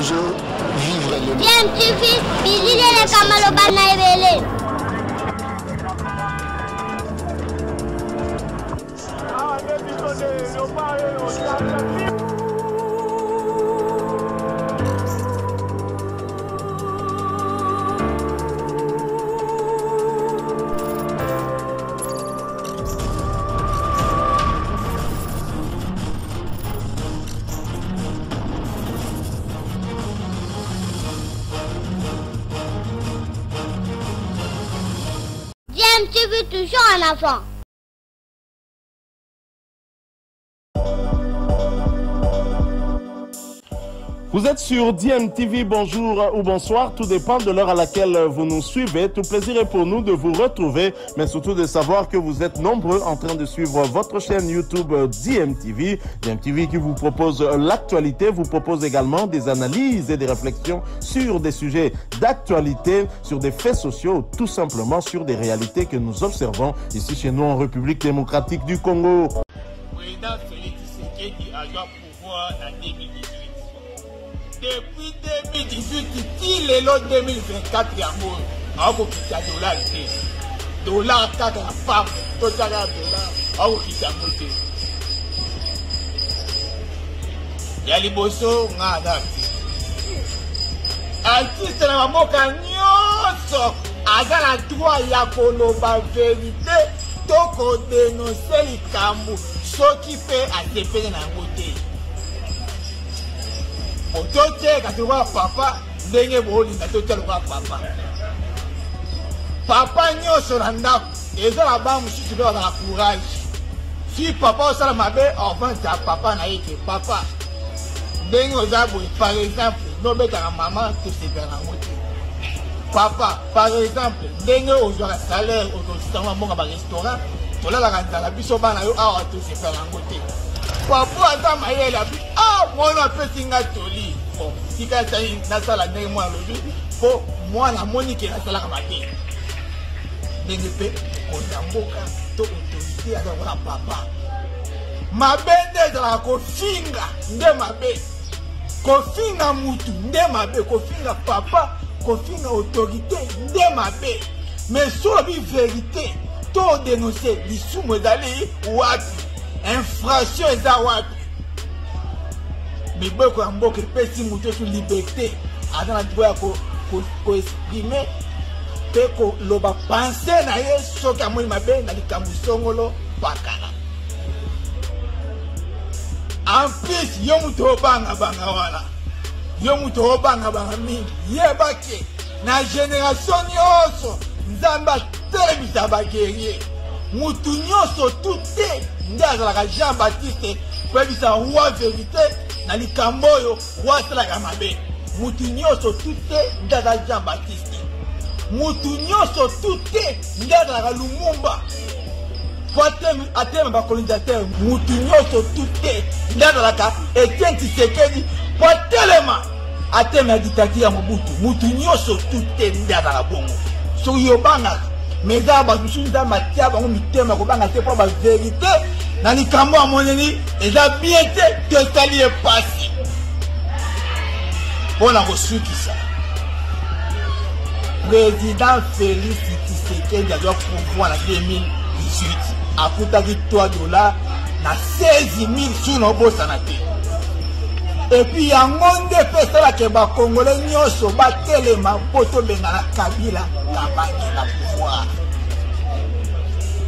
toujours vivre le monde. GMTV, Billy le Kamalobana Ebele. GMTV toujours en avant. Vous êtes sur DMTV, bonjour ou bonsoir, tout dépend de l'heure à laquelle vous nous suivez. Tout plaisir est pour nous de vous retrouver, mais surtout de savoir que vous êtes nombreux en train de suivre votre chaîne YouTube DMTV. DMTV qui vous propose l'actualité, vous propose également des analyses et des réflexions sur des sujets d'actualité, sur des faits sociaux, tout simplement sur des réalités que nous observons ici chez nous en République démocratique du Congo. Président Félix Tshisekedi a eu pouvoir en 2018. Depuis 2018, il est là 2024, il y a un dollar. Dollar, la femme, total dollar, il y a les bossos, artiste na mamoka nyonso aza na droit ya koloba vérité to ko dénoncer likambo soki pe asepele na yango te. Ototeka tokoka papa ndenge bolinga totelaka papa. Papa nyonso na ndako eza na ba mosusu mpe bazala courage. Si papa osala mabe offense ya papa na ye ke papa ndenge oza boye par exemple nobetaka mama tosepela nango te. Papa par exemple ndenge ozwaka salaire otosisanga mbonga barestaurant tolalaka nzala biso bana yo awa tosepela nango te. Papa aza mayele abi mwana apesi nga toli bon tika tani nasala ndenge mwana lobi po mwana amoni ke nasalaka mabe ndenge mpe konda mboka to autorité aza wana papa mabe nde ezalaka kofinga nde mabe kofinga mutu nde mabe kofinga papa kofinga autorité nde mabe mais solobi vérité to dénoncer lisumu ezali wapi infraction eza wapi miboko ya mboka epesi mutu esu liberté aza na droit ya koexprime mpe koloba pense na ye soki amoni mabe na likambo songolo pakala. En plus yo mutu obangabanga wana yo mutu obangabanga mingi yebake na génération nyonso nzambe atelemisa baguerrier mutu nyonso tute nde azalaka Jean Baptiste koyebisa roi vérité na likambo oyo roi asalaka mabe. Mutu nyonso tute nde azala Jean Baptiste. Mutu nyonso tute nde azalaka Lumumba po atema bacolonisateur. Mutu nyonso tute nde azalaka Etienne Tshisekedi po atelema atema ya dictature ya Mobutu. Mutu nyonso tute nde azalaka bongo soki yobangaka mais eza basusu nzambe atia bango mitema kobanga te mpo bavérité na likambo amoneli eza bien te tosali epasi mpona kosukisa. Président Félix Tshisekedi azwa pouvoir na 2018 akutaki $3 na 16 000 suna obosana te. epuis yango nde mpe esalaka bakongole nyonso batelema mpo tobengana Kabila kabangi na pouvoir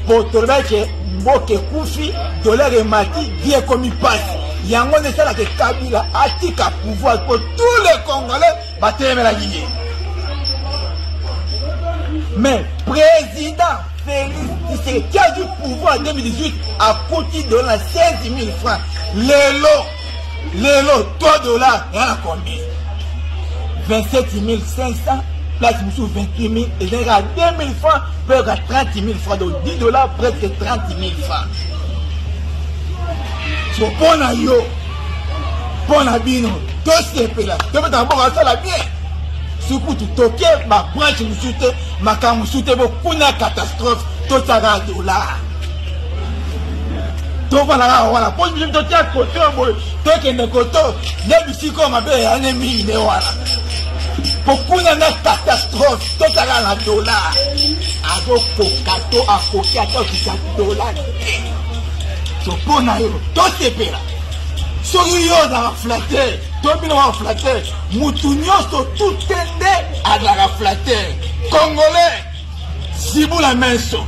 po tolobaki mboka ekufi dollar emati vie ekomi pasi yango nde esalaka Kabila atika pouvoir po tous les Congolais batelemelaki ye. Mais président Félix Tshisekedi qui a du pouvoir en 2018 akuti $16 000 francs. Lelo $3 il y en a combien? 27 500 place sous 28 000 et j'ai à 2 000 francs peut à 30 000 francs donc $10 presque 30 000 francs. So pour na yo pour na bino to sepela to mettre bon ça la bien surtout toke ma branche musute makambo musute bo kuna catastrophe to sara $. tovalaka wana po biso totia koto boye tokende koto nde bisiko mabe yange mingi nde wana pokuna na catastrophe totala na dollar azokoka to akoki ata okisa dollar topona yo tosepela soki yo ozalaka flatter to bino wa flatter mutu nyonso tutende azalaka flatter congolais zibula menso